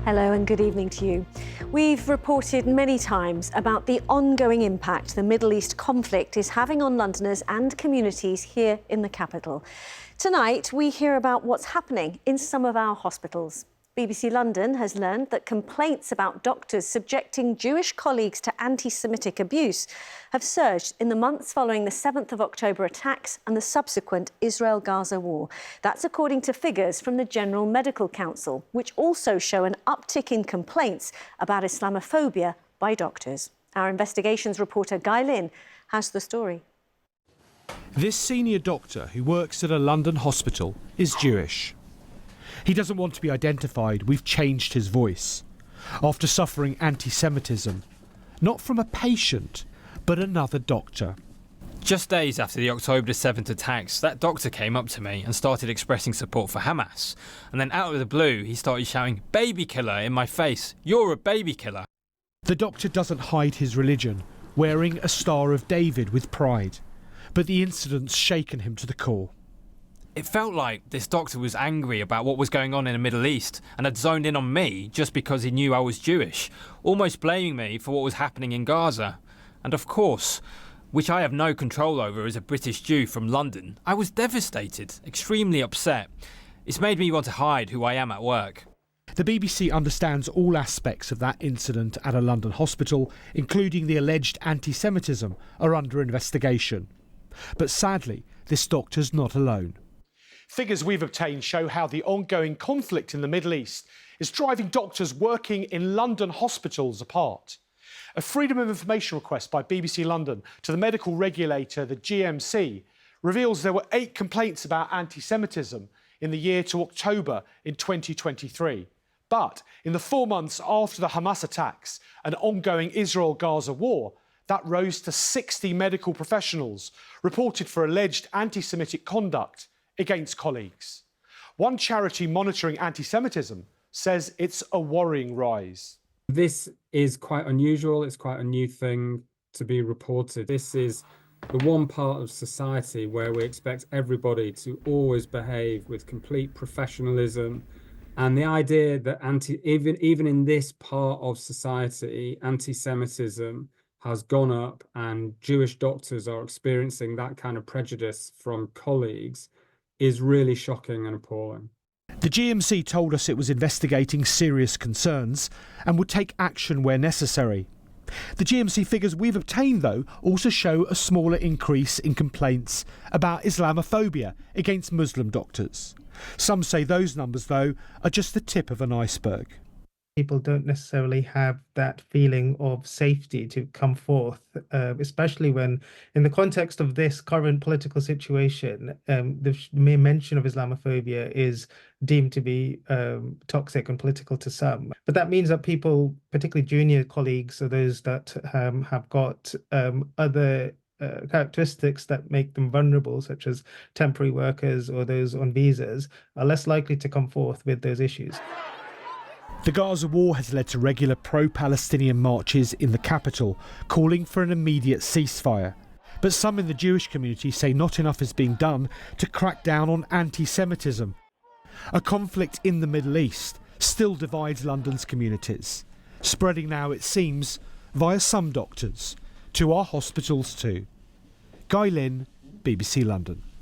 Hello and good evening to you. We've reported many times about the ongoing impact the Middle East conflict is having on Londoners and communities here in the capital. Tonight, we hear about what's happening in some of our hospitals. BBC London has learned that complaints about doctors subjecting Jewish colleagues to anti-Semitic abuse have surged in the months following the 7th of October attacks and the subsequent Israel-Gaza war. That's according to figures from the General Medical Council, which also show an uptick in complaints about Islamophobia by doctors. Our investigations reporter Guy Lynn has the story. This senior doctor who works at a London hospital is Jewish. He doesn't want to be identified. We've changed his voice. After suffering anti-Semitism, not from a patient, but another doctor. Just days after the October 7th attacks, that doctor came up to me and started expressing support for Hamas. And then out of the blue, he started shouting, "Baby killer," in my face. "You're a baby killer." The doctor doesn't hide his religion, wearing a Star of David with pride. But the incident's shaken him to the core. It felt like this doctor was angry about what was going on in the Middle East and had zoned in on me just because he knew I was Jewish, almost blaming me for what was happening in Gaza. And of course, which I have no control over as a British Jew from London, I was devastated, extremely upset. It's made me want to hide who I am at work. The BBC understands all aspects of that incident at a London hospital, including the alleged anti-Semitism, are under investigation. But sadly, this doctor's not alone. Figures we've obtained show how the ongoing conflict in the Middle East is driving doctors working in London hospitals apart. A Freedom of Information request by BBC London to the medical regulator, the GMC, reveals there were 8 complaints about anti-Semitism in the year to October in 2023. But in the 4 months after the Hamas attacks and ongoing Israel-Gaza war, that rose to 60 medical professionals reported for alleged anti-Semitic conduct against colleagues. One charity monitoring anti-Semitism says it's a worrying rise. This is quite unusual. It's quite a new thing to be reported. This is the one part of society where we expect everybody to always behave with complete professionalism. And the idea that even in this part of society, anti-Semitism has gone up and Jewish doctors are experiencing that kind of prejudice from colleagues is really shocking and appalling. The GMC told us it was investigating serious concerns and would take action where necessary. The GMC figures we've obtained, though, also show a smaller increase in complaints about Islamophobia against Muslim doctors. Some say those numbers, though, are just the tip of an iceberg. People don't necessarily have that feeling of safety to come forth, especially when, in the context of this current political situation, the mere mention of Islamophobia is deemed to be toxic and political to some. But that means that people, particularly junior colleagues or those that have got other characteristics that make them vulnerable, such as temporary workers or those on visas, are less likely to come forth with those issues. The Gaza war has led to regular pro-Palestinian marches in the capital, calling for an immediate ceasefire. But some in the Jewish community say not enough is being done to crack down on anti-Semitism. A conflict in the Middle East still divides London's communities, spreading now, it seems, via some doctors, to our hospitals too. Guy Lynn, BBC London.